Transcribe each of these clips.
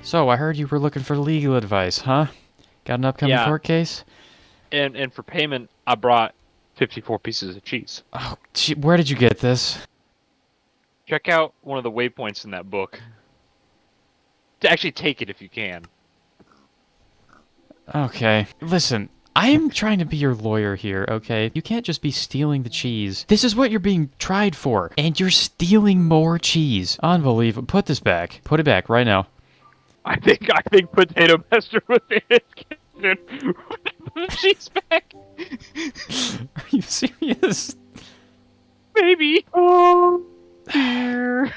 So, I heard you were looking for legal advice, huh? Got an upcoming Yeah, court case? and for payment, I brought 54 pieces of cheese. Oh, where did you get this? Check out one of the waypoints in that book. To actually take it if you can. Okay. Listen, I'm trying to be your lawyer here, okay? You can't just be stealing the cheese. This is what you're being tried for, and you're stealing more cheese. Unbelievable. Put this back. Put it back right now. I think Potato Master was in his kitchen. Cheese back, Are you serious? baby. Oh dear.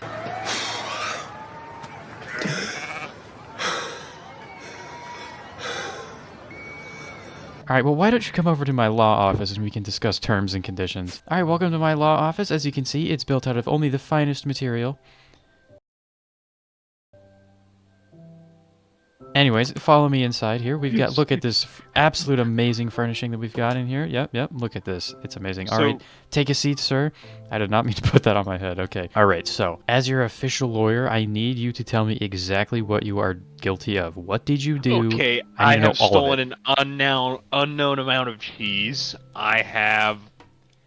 Alright, well, why don't you come over to my law office and we can discuss terms and conditions. Alright, welcome to my law office. As you can see, it's built out of only the finest material. Anyways, follow me inside here. We've got, look at this absolute amazing furnishing that we've got in here. Yep, look at this. It's amazing. All right, take a seat, sir. I did not mean to put that on my head. Okay. All right, so as your official lawyer, I need you to tell me exactly what you are guilty of. What did you do? Okay, I need to know have all of stolen it. an unknown amount of cheese. I have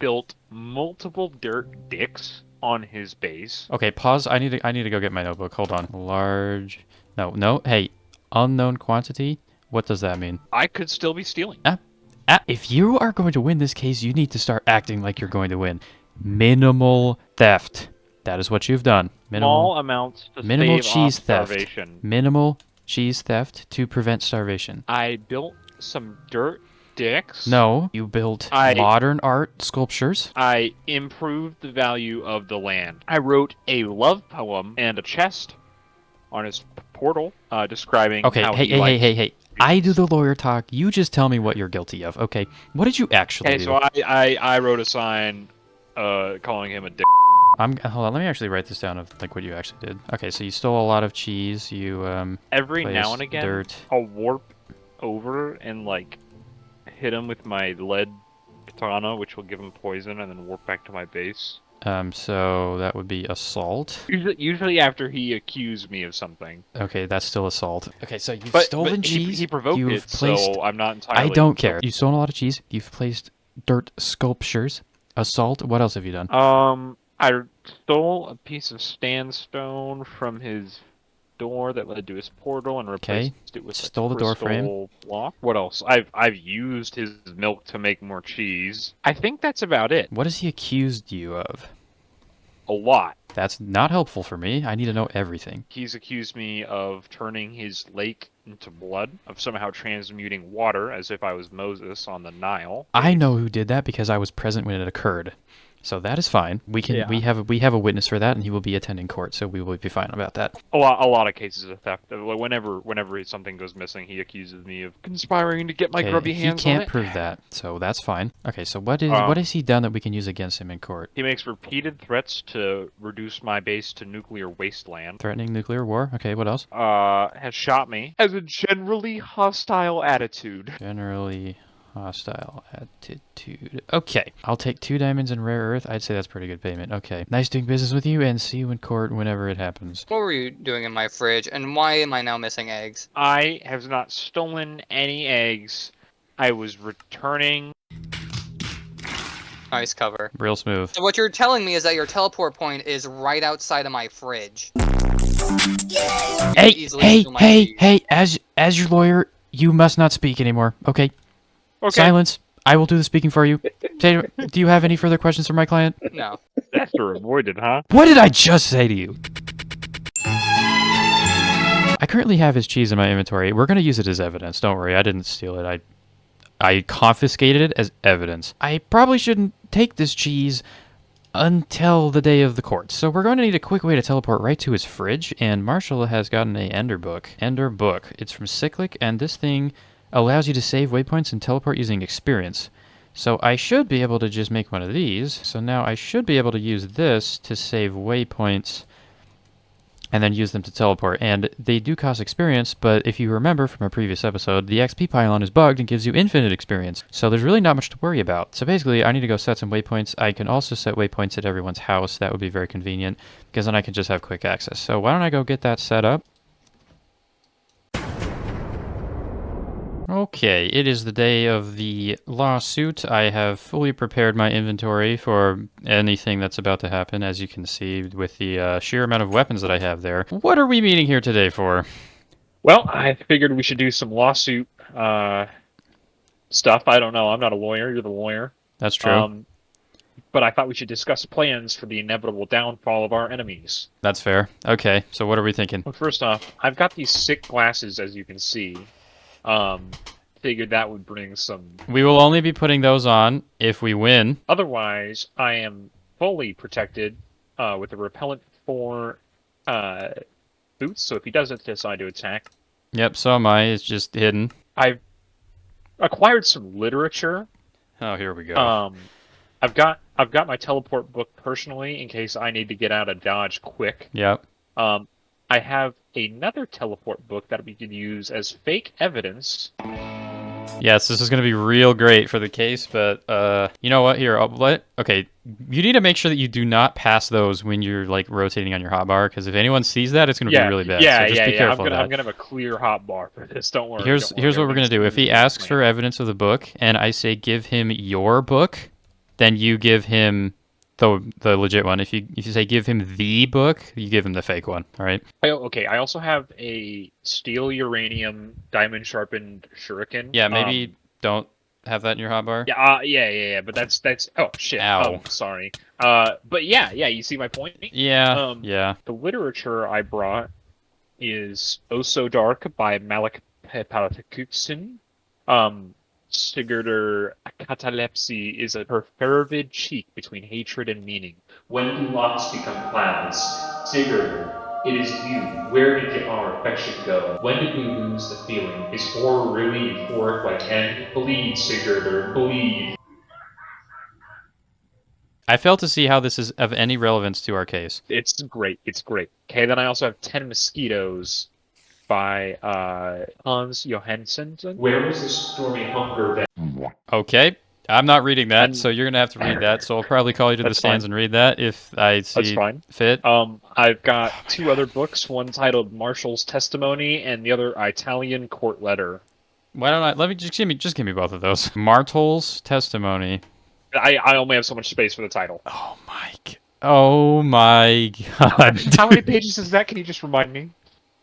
built multiple dirt dicks on his base. Okay, pause. I need to go get my notebook. Hold on. Large. No. Hey, unknown quantity. What does that mean? I could still be stealing. If you are going to win this case, you need to start acting like you're going to win. Minimal theft. That is what you've done. Small amounts to Minimal stave cheese off theft. starvation. Minimal cheese theft to prevent starvation. I built some dirt dicks. No, you built modern art sculptures. I improved the value of the land. I wrote a love poem and a chest on his portal, describing how he likes. Hey. I do the lawyer talk. You just tell me what you're guilty of. Okay, what did you actually do? Okay, so I wrote a sign, calling him a dick. Hold on. Let me actually write this down of like what you actually did. Okay, so you stole a lot of cheese. You Every now and again, dirt. I'll warp over and like hit him with my lead katana, which will give him poison, and then warp back to my base. So that would be assault. Usually after he accused me of something. Okay, that's still assault. Okay, so you've But stolen cheese. He provoked you've it, placed... so I'm not entirely. I don't care. You've stolen a lot of cheese. You've placed dirt sculptures. Assault. What else have you done? I stole a piece of sandstone from his door that led to his portal and replaced it with stole the door frame. Block. What else? I've used his milk to make more cheese. I think that's about it. What has he accused you of? A lot. That's not helpful for me. I need to know everything. He's accused me of turning his lake into blood, of somehow transmuting water as if I was Moses on the Nile. I know who did that because I was present when it occurred. So that is fine. We have a witness for that, and he will be attending court, so we will be fine about that. A lot of cases of theft. Whenever something goes missing, he accuses me of conspiring to get my grubby hands on it. He can't prove that, so that's fine. Okay, so what has he done that we can use against him in court? He makes repeated threats to reduce my base to nuclear wasteland. Threatening nuclear war. Okay, what else? Has shot me. Has a generally hostile attitude. Generally hostile attitude. Okay, I'll take 2 diamonds and rare earth. I'd say that's pretty good payment. Okay, nice doing business with you, and see you in court whenever it happens. What were you doing in my fridge, and why am I now missing eggs? I have not stolen any eggs. I was returning. Nice cover. Real smooth. So what you're telling me is that your teleport point is right outside of my fridge. Hey, as your lawyer, you must not speak anymore, okay? Okay. Silence. I will do the speaking for you. Do you have any further questions for my client? No. That's avoided, huh? What did I just say to you? I currently have his cheese in my inventory. We're going to use it as evidence. Don't worry, I didn't steal it. I confiscated it as evidence. I probably shouldn't take this cheese until the day of the court. So we're going to need a quick way to teleport right to his fridge, and Marshall has gotten a Ender book. Ender book. It's from Cyclic, and this thing allows you to save waypoints and teleport using experience. So I should be able to just make one of these. So now I should be able to use this to save waypoints and then use them to teleport. And they do cost experience, but if you remember from a previous episode, the XP pylon is bugged and gives you infinite experience. So there's really not much to worry about. So basically, I need to go set some waypoints. I can also set waypoints at everyone's house. That would be very convenient, because then I can just have quick access. So why don't I go get that set up? Okay, it is the day of the lawsuit. I have fully prepared my inventory for anything that's about to happen, as you can see with the sheer amount of weapons that I have there. What are we meeting here today for? Well, I figured we should do some lawsuit stuff. I don't know. I'm not a lawyer. You're the lawyer. That's true. But I thought we should discuss plans for the inevitable downfall of our enemies. That's fair. Okay, so what are we thinking? Well, first off, I've got these sick glasses, as you can see. Figured that would bring some... We will only be putting those on if we win. Otherwise, I am fully protected with a repellent for boots, so if he doesn't decide to attack... Yep, so am I. It's just hidden. I've acquired some literature. Oh, here we go. I've got my teleport book personally in case I need to get out of Dodge quick. Yep. I have another teleport book that we can use as fake evidence. Yes, this is going to be real great for the case, but you know what? Here, okay, you need to make sure that you do not pass those when you're like rotating on your hotbar, because if anyone sees that, it's going to be really bad. So just be careful. I'm gonna have a clear hotbar for this. Don't worry. Here's what we're going to do. If he asks for evidence of the book, and I say give him your book, then you give him the legit one. If you say give him the book, you give him the fake one. All right. Okay. I also have a steel uranium diamond sharpened shuriken. Yeah, maybe don't have that in your hotbar. Yeah. But that's oh shit. Ow. Sorry. But yeah. You see my point? Yeah. Yeah. The literature I brought is Oh So Dark by Malik Palakutsin. Sigurdur catalepsy is her fervid cheek between hatred and meaning. When do locks become clouds? Sigurdur, it is you. Where did our affection go? When did we lose the feeling? Is horror really euphoric like end? Bleed, Sigurdur, bleed. I fail to see how this is of any relevance to our case. It's great. Okay, then I also have 10 Mosquitoes by Hans Johansson. Where was the stormy hunger then? Okay, I'm not reading that, so you're gonna have to read that. So I'll probably call you to the stands and read that if I see fit. I've got 2 other books. One titled Marshall's Testimony, and the other Italian Court Letter. Why don't I? Let me just give me both of those. Marshall's Testimony. I only have so much space for the title. Oh my god! How many pages is that? Can you just remind me?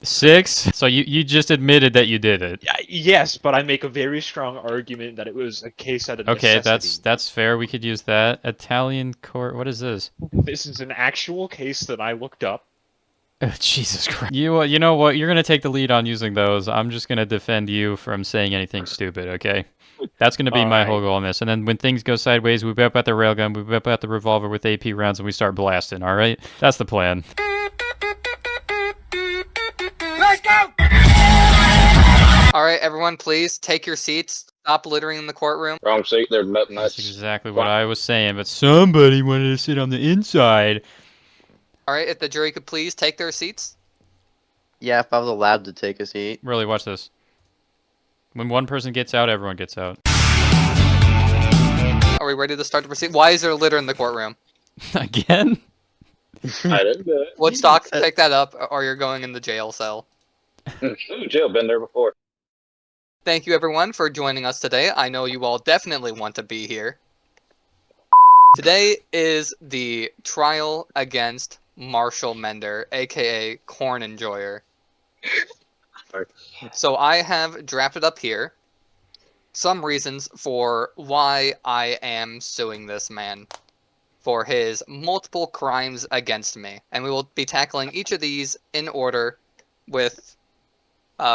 6. So you just admitted that you did it. Yes, but I make a very strong argument that it was a case out of necessity. Okay, that's fair. We could use that. Italian court. What is this? This is an actual case that I looked up. Oh, Jesus Christ. You know what? You're gonna take the lead on using those. I'm just gonna defend you from saying anything stupid. Okay. That's gonna be my whole goal in this. And then when things go sideways, we whip out the railgun, we whip out the revolver with AP rounds, and we start blasting. All right. That's the plan. Let's go! All right, everyone, please take your seats. Stop littering in the courtroom. Wrong seat. They're nuts. That's exactly what I was saying, but somebody wanted to sit on the inside. All right, if the jury could please take their seats. Yeah, if I was allowed to take a seat. Really, watch this. When one person gets out, everyone gets out. Are we ready to start the proceed? Why is there litter in the courtroom? Again? I didn't do it. Woodstock, pick that up, or you're going in the jail cell. Ooh, jail. Been there before. Thank you, everyone, for joining us today. I know you all definitely want to be here. Today is the trial against MartialMender, aka Corn Enjoyer. So I have drafted up here some reasons for why I am suing this man for his multiple crimes against me. And we will be tackling each of these in order with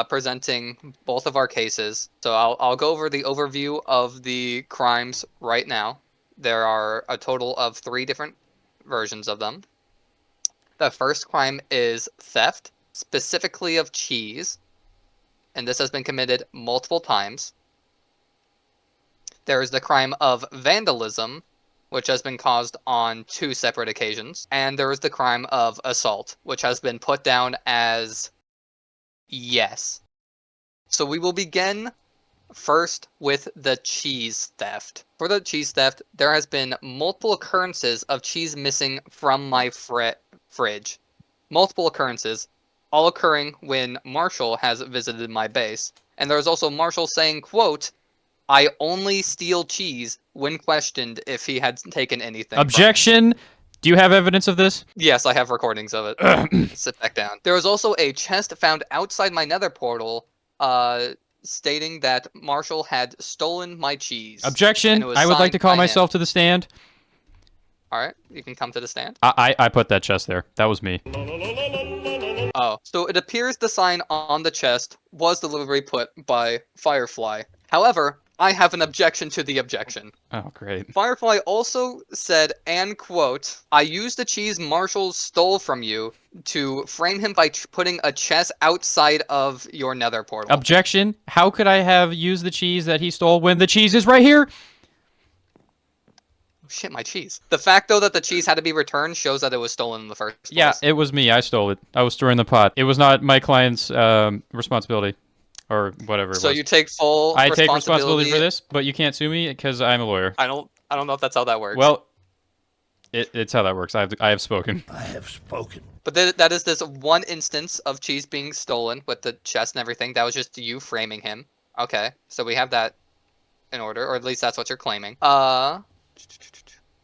presenting both of our cases. So I'll go over the overview of the crimes right now. There are a total of 3 different versions of them. The first crime is theft, specifically of cheese, and this has been committed multiple times. There is the crime of vandalism, which has been caused on 2 separate occasions, and there is the crime of assault, which has been put down as yes. So we will begin first with the cheese theft. For the cheese theft, there has been multiple occurrences of cheese missing from my fridge. Multiple occurrences, all occurring when Marshall has visited my base. And there was also Marshall saying, quote, "I only steal cheese," when questioned if he had taken anything. Objection! Do you have evidence of this? Yes, I have recordings of it. Sit back down. There was also a chest found outside my nether portal, stating that Marshall had stolen my cheese. Objection! And it was I would like to signed call by him. myself to the stand. Alright, you can come to the stand. I put that chest there. That was me. Oh, so it appears the sign on the chest was deliberately put by Firefly. However, I have an objection to the objection. Oh, great. Firefly also said, and quote, "I used the cheese Marshall stole from you to frame him by putting a chest outside of your nether portal." Objection! How could I have used the cheese that he stole when the cheese is right here? Shit, my cheese. The fact, though, that the cheese had to be returned shows that it was stolen in the first place. Yeah, it was me. I stole it. I was stirring the pot. It was not my client's responsibility. Or whatever it So was. you take full I take responsibility for this, but you can't sue me because I'm a lawyer. I don't know if that's how that works. Well, it's how that works. I have spoken. I have spoken. But that is this one instance of cheese being stolen with the chest and everything. That was just you framing him. Okay, so we have that in order, or at least that's what you're claiming.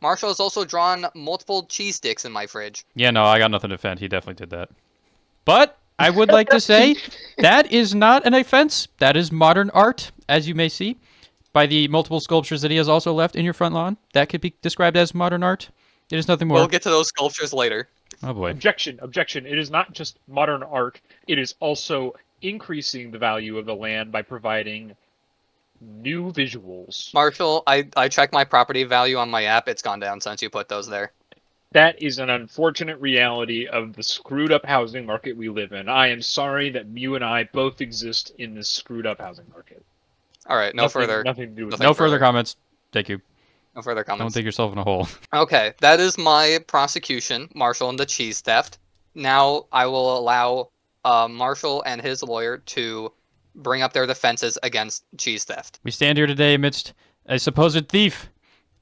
Marshall has also drawn multiple cheese sticks in my fridge. Yeah, no, I got nothing to defend. He definitely did that. But I would like to say that is not an offense. That is modern art, as you may see, by the multiple sculptures that he has also left in your front lawn. That could be described as modern art. It is nothing more. We'll get to those sculptures later. Oh boy. Objection. It is not just modern art. It is also increasing the value of the land by providing new visuals. Marshall, I checked my property value on my app. It's gone down since you put those there. That is an unfortunate reality of the screwed up housing market we live in. I am sorry that you and I both exist in this screwed up housing market. All right, Nothing further to do with nothing No that. further comments. Thank you. No further Don't comments. dig yourself in a hole. Okay, that is my prosecution, Marshall and the cheese theft. Now I will allow Marshall and his lawyer to bring up their defenses against cheese theft. We stand here today amidst a supposed thief,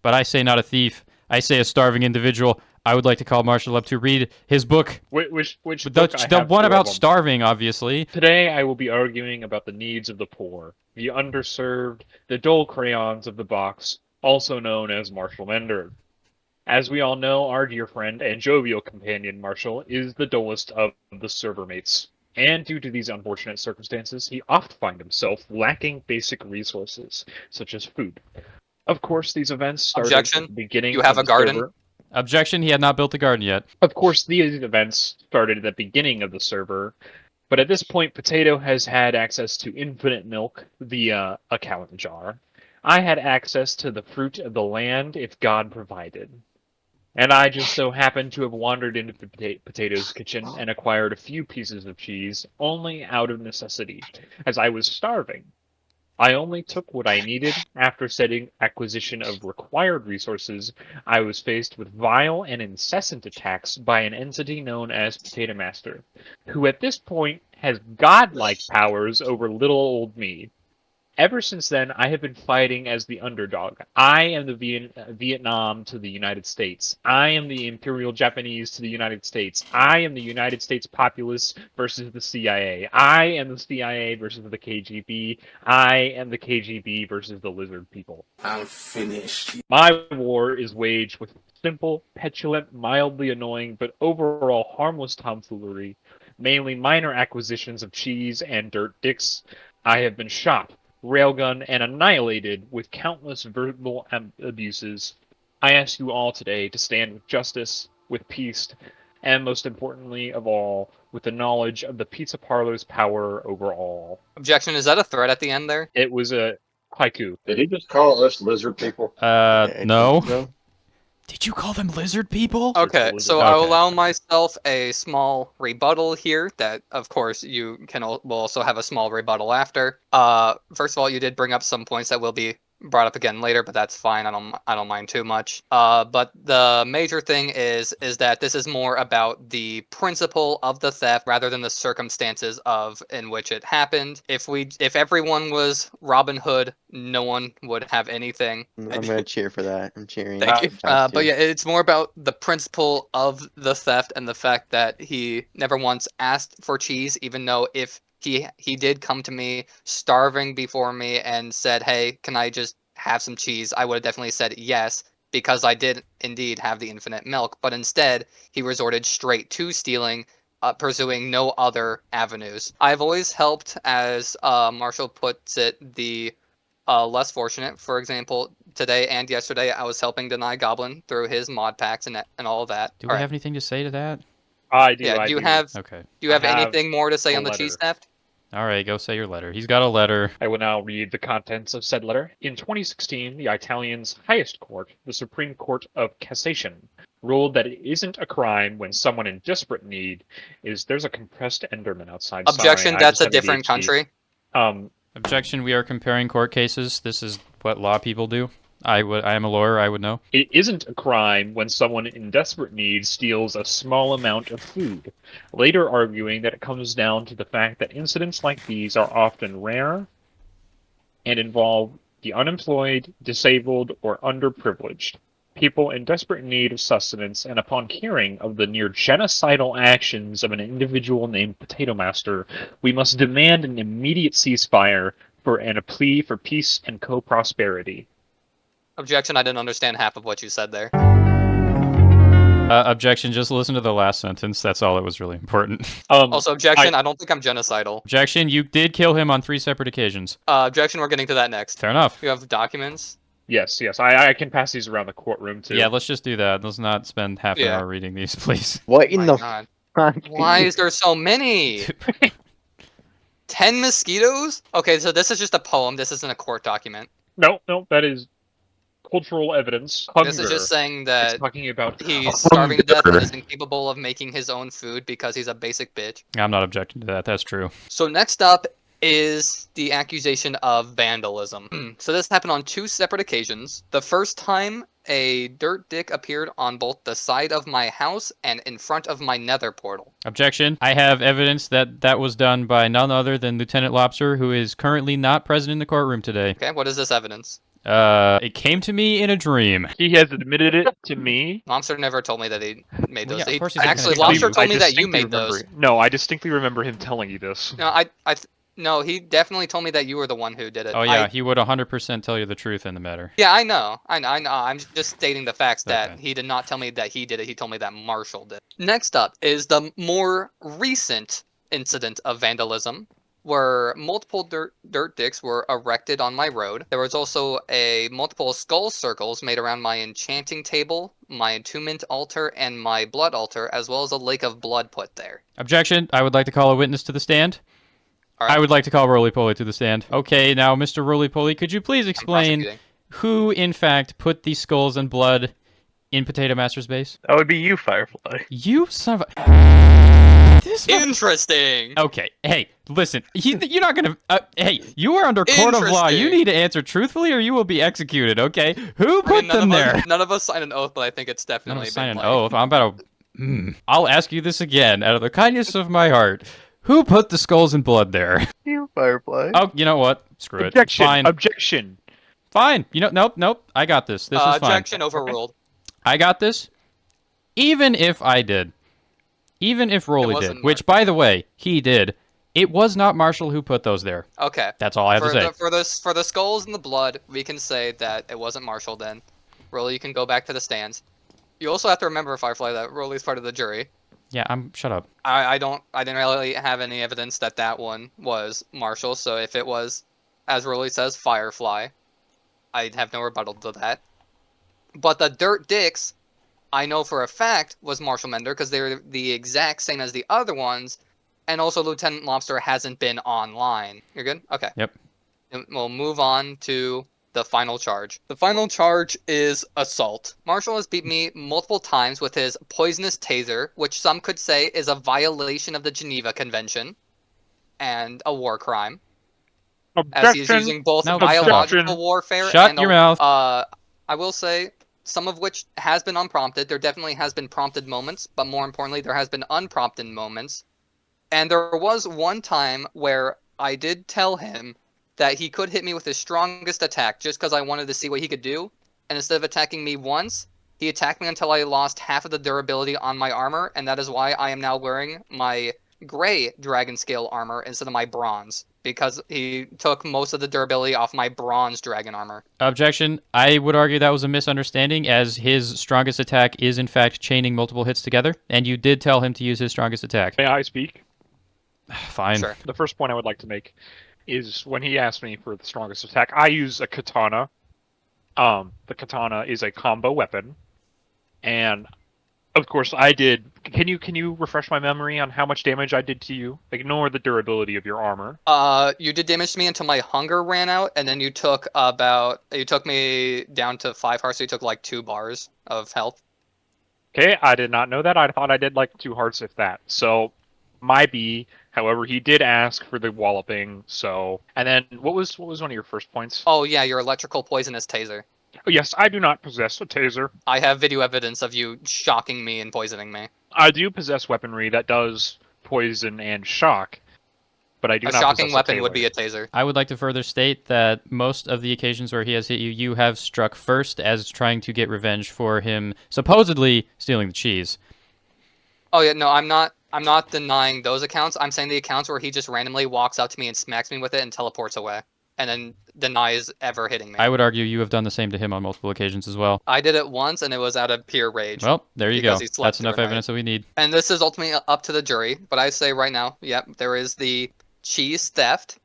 but I say not a thief. I say a starving individual. I would like to call Marshall up to read his book. Which The book I have one two about of them. starving, obviously. Today I will be arguing about the needs of the poor, the underserved, the dull crayons of the box, also known as Marshall Mender. As we all know, our dear friend and jovial companion Marshall is the dullest of the server mates. And due to these unfortunate circumstances, he oft finds himself lacking basic resources, such as food. Of course, these events started Objection. at the beginning You have of a the garden? server. Objection, he had not built the garden yet. Of course, these events started at the beginning of the server, but at this point, Potato has had access to infinite milk via a cow in the jar. I had access to the fruit of the land if God provided. And I just so happened to have wandered into Potato's kitchen and acquired a few pieces of cheese, only out of necessity, as I was starving. I only took what I needed. After setting acquisition of required resources, I was faced with vile and incessant attacks by an entity known as Potato Master, who at this point has godlike powers over little old me. Ever since then, I have been fighting as the underdog. I am the Vietnam to the United States. I am the Imperial Japanese to the United States. I am the United States populace versus the CIA. I am the CIA versus the KGB. I am the KGB versus the lizard people. I'm finished. My war is waged with simple, petulant, mildly annoying, but overall harmless tomfoolery, mainly minor acquisitions of cheese and dirt dicks. I have been shot, railgun, and annihilated with countless verbal abuses. I ask you all today to stand with justice, with peace, and most importantly of all, with the knowledge of the pizza parlor's power over all. Objection, is that a threat at the end there? It was a haiku. Did he just call us lizard people? No. No. Did you call them lizard people? Okay, Lizard. so I'll Okay. allow myself a small rebuttal here that, of course, you will also have a small rebuttal after. First of all, you did bring up some points that will be brought up again later, but that's fine. I don't mind too much. But the major thing is that this is more about the principle of the theft rather than the circumstances in which it happened. If everyone was Robin Hood, no one would have anything. I'm gonna cheer for that. I'm cheering. Thank you. Have But to. yeah, it's more about the principle of the theft and the fact that he never once asked for cheese, even though if he did come to me starving before me and said, "Hey, can I just have some cheese?" I would have definitely said yes, because I did indeed have the infinite milk. But instead, he resorted straight to stealing, pursuing no other avenues. I've always helped, as Marshall puts it, the less fortunate. For example, today and yesterday, I was helping Deny Goblin through his mod packs and all of that. Do we have anything to say to that? I do. Yeah, I do you do. have Okay. do you have I have anything more to say a on the cheese letter. theft? All right, go say your letter. He's got a letter. I will now read the contents of said letter. In 2016, the Italian's highest court, the Supreme Court of Cassation, ruled that it isn't a crime when someone in desperate need is. There's a compressed Enderman outside. Objection, Sorry, I that's just a have different ADHD. country. Objection, we are comparing court cases. This is what law people do. I am a lawyer, I would know. It isn't a crime when someone in desperate need steals a small amount of food, later arguing that it comes down to the fact that incidents like these are often rare and involve the unemployed, disabled, or underprivileged, people in desperate need of sustenance, and upon hearing of the near genocidal actions of an individual named Potato Master, we must demand an immediate ceasefire and a plea for peace and co-prosperity. Objection, I didn't understand half of what you said there. Objection, just listen to the last sentence. That's all that was really important. Also, objection, I don't think I'm genocidal. Objection, you did kill him on 3 separate occasions. Objection, we're getting to that next. Fair enough. You have documents? Yes, I can pass these around the courtroom too. Yeah, let's just do that. Let's not spend half an Yeah. hour reading these, please. What Oh in my the God. fuck? Why is there so many? 10 mosquitoes? Okay, so this is just a poem. This isn't a court document. No, that is cultural evidence. Hunger. This is just saying It's that talking about he's starving to death and Hunger. is incapable of making his own food because he's a basic bitch. I'm not objecting to that. That's true. So next up is the accusation of vandalism. So this happened on 2 separate occasions. The first time, a dirt dick appeared on both the side of my house and in front of my nether portal. Objection. I have evidence that that was done by none other than Lieutenant Lobster, who is currently not present in the courtroom today. Okay, what is this evidence? It came to me in a dream. He has admitted it to me. Lobster never told me that he made Well, those. yeah, of course he's Actually, not gonna Lobster tell you. told me that you made those. No, I distinctly remember him telling you this. No, no, he definitely told me that you were the one who did it. Oh yeah, he would 100% tell you the truth in the matter. Yeah, I know. I'm just stating the facts that Okay. he did not tell me that he did it. He told me that Marshall did. Next up is the more recent incident of vandalism, where multiple dirt dicks were erected on my road. There was also multiple skull circles made around my enchanting table, my attunement altar, and my blood altar, as well as a lake of blood put there. Objection. I would like to call a witness to the stand. All right. I would like to call Roly Poly to the stand. Okay, now, Mr. Roly Poly, could you please explain prosecuting. who, in fact, put these skulls and blood in Potato Master's base? That would be you, Firefly. You son of a... This mother- Interesting. Okay, hey, listen, you're not gonna... hey, you are under court of law. You Interesting. need to answer truthfully or you will be executed, okay? Who put them there? None of us signed an oath, but I think it's None definitely of us sign been an played. oath. I'm about to... I'll ask you this again, out of the kindness of my heart. Who put the skulls and blood there? You, Firefly. Oh, you know what? Screw it. Objection! Fine. Objection! Fine. You know, nope. I got this. This is fine. Objection overruled. I got this. Even if I did. Even if Rolly did. wasn't Which, by the way, he did. It was not Marshall who put those there. Okay. That's all I have to say. For the skulls and the blood, we can say that it wasn't Marshall then. Rolly, you can go back to the stands. You also have to remember, Firefly, that Rolly's part of the jury. Yeah, shut up. I didn't really have any evidence that one was Marshall, so if it was, as Rolly says, Firefly, I'd have no rebuttal to that. But the dirt dicks, I know for a fact, was MartialMender, because they're the exact same as the other ones, and also Lieutenant Lobster hasn't been online. You're good? Okay. Yep. And we'll move on to the final charge. The final charge is assault. Marshall has beat me multiple times with his poisonous taser, which some could say is a violation of the Geneva Convention and a war crime, as he is Objection! using both No, biological objection. warfare Shut and your mouth. I will say some of which has been unprompted. There definitely has been prompted moments, but more importantly, there has been unprompted moments. And there was one time where I did tell him that he could hit me with his strongest attack just because I wanted to see what he could do. And instead of attacking me once, he attacked me until I lost half of the durability on my armor, and that is why I am now wearing my gray dragon scale armor instead of my bronze, because he took most of the durability off my bronze dragon armor. Objection. I would argue that was a misunderstanding, as his strongest attack is in fact chaining multiple hits together, and you did tell him to use his strongest attack. May I speak? Fine. Sure. The first point I would like to make is when he asked me for the strongest attack, I use a katana. The katana is a combo weapon, and of course I did. Can you refresh my memory on how much damage I did to you? Ignore the durability of your armor. You did damage to me until my hunger ran out, and then you took me down to 5 hearts, so you took like 2 bars of health. Okay, I did not know that. I thought I did like 2 hearts, if that. So, my B. However, he did ask for the walloping. So, and then what was one of your first points? Oh yeah, your electrical poisonous taser. Oh, yes, I do not possess a taser. I have video evidence of you shocking me and poisoning me. I do possess weaponry that does poison and shock, but I do A not shocking possess weapon a would be taser. a taser. I would like to further state that most of the occasions where he has hit you, you have struck first as trying to get revenge for him supposedly stealing the cheese. Oh yeah, no, I'm not denying those accounts. I'm saying the accounts where he just randomly walks up to me and smacks me with it and teleports away, and then denies ever hitting me. I would argue you have done the same to him on multiple occasions as well. I did it once, and it was out of pure rage. Well, there you go. Because he slept That's enough through a evidence that we need. And this is ultimately up to the jury, but I say right now, yep, there is the cheese theft,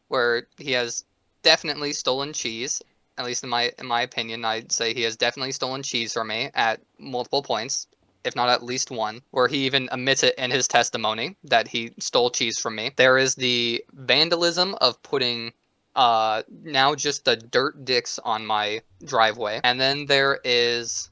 where he has definitely stolen cheese. At least in my opinion, I'd say he has definitely stolen cheese from me at multiple points, if not at least one, where he even admits it in his testimony that he stole cheese from me. There is the vandalism of putting now just the dirt dicks on my driveway. And then there is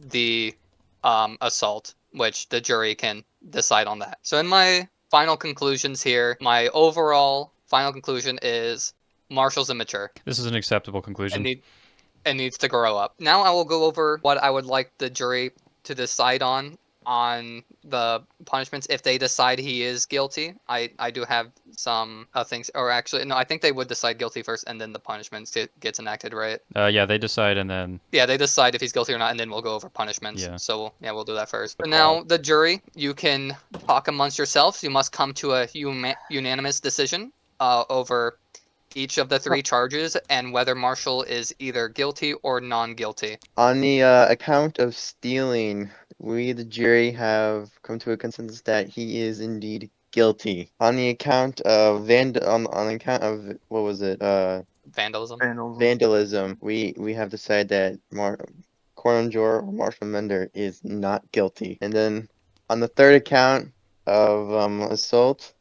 the assault, which the jury can decide on that. So in my final conclusions here, my overall final conclusion is Marshall's immature This is an acceptable conclusion. and needs to grow up. Now I will go over what I would like the jury to decide on the punishments if they decide he is guilty. I do have some things, or actually no, I think they would decide guilty first and then the punishments gets enacted, right? Yeah, they decide and then... Yeah, they decide if he's guilty or not, and then we'll go over punishments. Yeah. So yeah, we'll do that first. But now the jury, you can talk amongst yourselves. You must come to a unanimous decision over each of the 3 charges and whether Marshall is either guilty or non-guilty. On the account of stealing, we, the jury, have come to a consensus that he is indeed guilty. On the account of on account of what was it? Vandalism. Vandalism. We have decided that Courtroom or Marshall Mender is not guilty. And then on the third account of assault,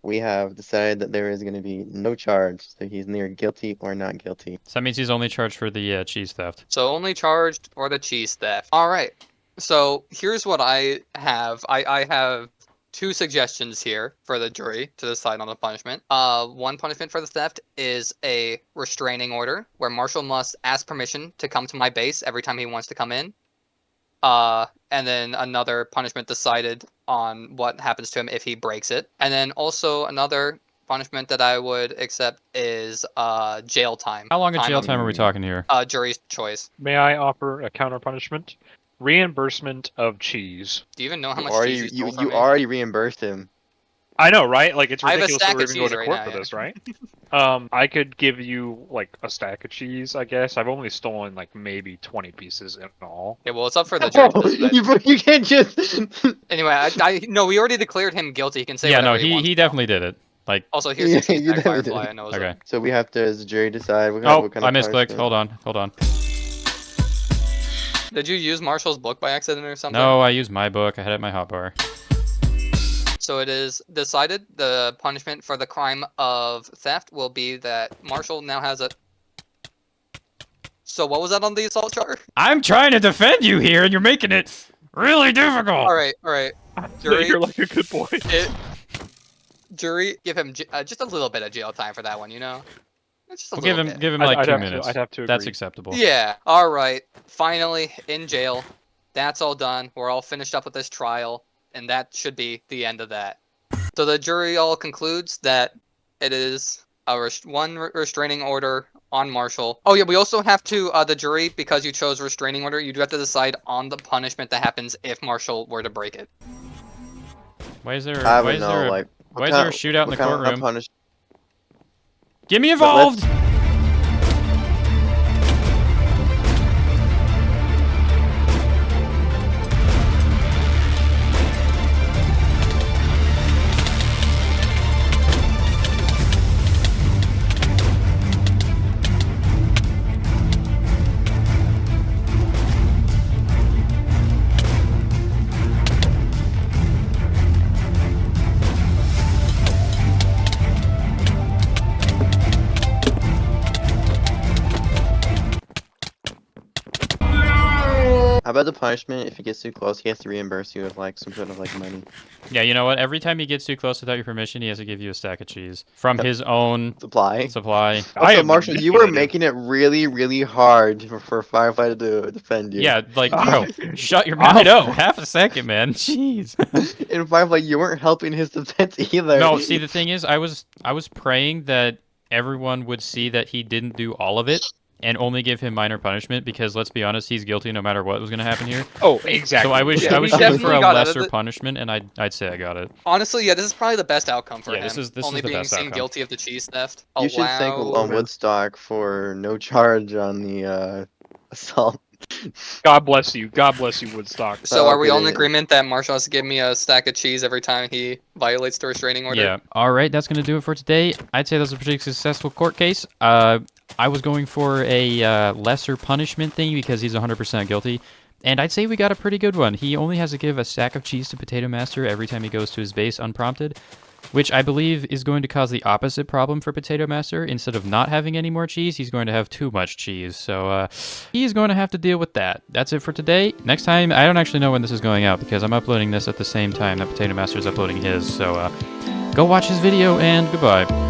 we have decided that there is going to be no charge, so he's neither guilty or not guilty. So that means he's only charged for the cheese theft. So only charged for the cheese theft. All right. So here's what I have. I have 2 suggestions here for the jury to decide on the punishment. One punishment for the theft is a restraining order, where Marshall must ask permission to come to my base every time he wants to come in. And then another punishment decided on what happens to him if he breaks it. And then also another punishment that I would accept is jail time. How long a jail time are we talking here? Jury's choice. May I offer a counter punishment? Reimbursement of cheese. Do you even know how much Already, cheese you stole from you me? already reimbursed him. I know, right? Like, it's I have a ridiculous that stack we're of even going cheese to right court now, for yeah. this, right? I could give you, like, a stack of cheese, I guess. I've only stolen, like, maybe 20 pieces in all. Yeah, well, it's up for the jury to decide. You can't just. Anyway, no, we already declared him guilty. He can say Yeah, whatever no, he wants. he definitely did it. Like, Also, here's Yeah, the cheese you bag definitely Firefly. did. I know. okay. So we have to, as a jury, decide what Oh, kind I of misclicked. punishment. Hold on. Did you use Marshall's book by accident or something? No, I used my book. I had it in my hotbar. So it is decided the punishment for the crime of theft will be that Marshall now has a... So what was that on the assault charge? I'm trying to defend you here, and you're making it really difficult. All right. Jury, You're like a good boy. jury, give him just a little bit of jail time for that one, you know? Just a We'll little bit. give him like I'd 2 have to- minutes. I'd have to That's agree. acceptable. Yeah. All right. Finally, in jail. That's all done. We're all finished up with this trial, and that should be the end of that. So the jury all concludes that it is a restraining order on Marshall. Oh yeah, we also have to the jury, because you chose restraining order, you do have to decide on the punishment that happens if Marshall were to break it. Why is there? I Why would is know, there? like, Why is there a shootout in the courtroom? Punish Get me But involved! How about the punishment? If he gets too close, he has to reimburse you with like some sort of like money. Yeah, you know what? Every time he gets too close without your permission, he has to give you a stack of cheese from his own Supply. supply. I Also, am Marshall, you were manipulative. making it really, really hard for Firefly to defend you. Yeah, like, I- bro, shut your I mouth know. for half a second, man. Jeez. In Firefly, you weren't helping his defense either. No, see, the thing is, I was praying that everyone would see that he didn't do all of it and only give him minor punishment because, let's be honest, he's guilty no matter what was going to happen here. Oh, exactly. So I was Yeah, I was he shooting for definitely a got out of lesser it. punishment, and I'd say I got it. Honestly, yeah, this is probably the best outcome for Yeah, him. this is Only the being best seen outcome. guilty of the cheese theft. You should thank Woodstock for no charge on the assault. God bless you. God bless you, Woodstock. So are we all in Okay. agreement that Marshall has to give me a stack of cheese every time he violates the restraining order? Yeah. All right, that's going to do it for today. I'd say that was a pretty successful court case. I was going for a lesser punishment thing because he's 100% guilty. And I'd say we got a pretty good one. He only has to give a stack of cheese to Potato Master every time he goes to his base unprompted, which I believe is going to cause the opposite problem for Potato Master. Instead of not having any more cheese, he's going to have too much cheese. So he's going to have to deal with that. That's it for today. Next time, I don't actually know when this is going out because I'm uploading this at the same time that Potato Master is uploading his. So go watch his video and goodbye.